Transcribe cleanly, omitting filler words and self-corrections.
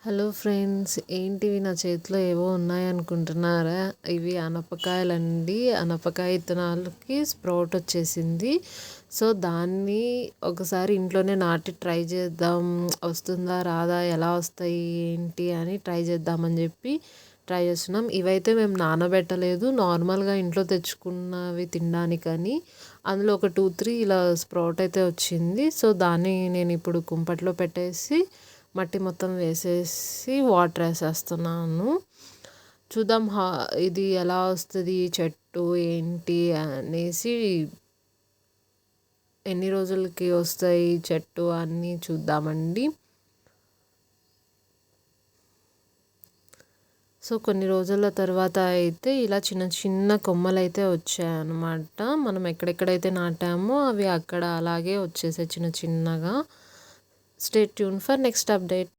Hello friends, ఏంటివి నా చేతిలో ఏవో ఉన్నాయనుకుంటున్నారా? ఇవి అనపకాయలండి. అనపకాయ విత్తనాలకి స్ప్రౌట్ వచ్చేసింది. సో దాన్ని ఒకసారి ఇంట్లోనే నాటి ట్రై చేద్దాం, వస్తుందా రాదా, ఎలా వస్తాయి ఏంటి అని ట్రై చేద్దామని చెప్పి ట్రై చేస్తున్నాం. ఇవైతే మేము నానబెట్టలేదు, నార్మల్గా ఇంట్లో తెచ్చుకున్నవి తినడానికని. అందులో ఒక 2-3 ఇలా స్ప్రౌట్ అయితే వచ్చింది. సో దాన్ని నేను ఇప్పుడు కుంపట్లో పెట్టేసి మట్టి మొత్తం వేసేసి వాటర్ వేసేస్తున్నాను. చూద్దాం ఇది ఎలా వస్తుంది చెట్టు ఏంటి అనేసి, ఎన్ని రోజులకి వస్తాయి చెట్టు అన్నీ చూద్దామండి. సో కొన్ని రోజుల తర్వాత అయితే ఇలా చిన్న చిన్న కొమ్మలు అయితే వచ్చాయన్నమాట. మనం ఎక్కడెక్కడైతే నాటామో అవి అక్కడ అలాగే వచ్చేసాయి చిన్న చిన్నగా. Stay tune for next update.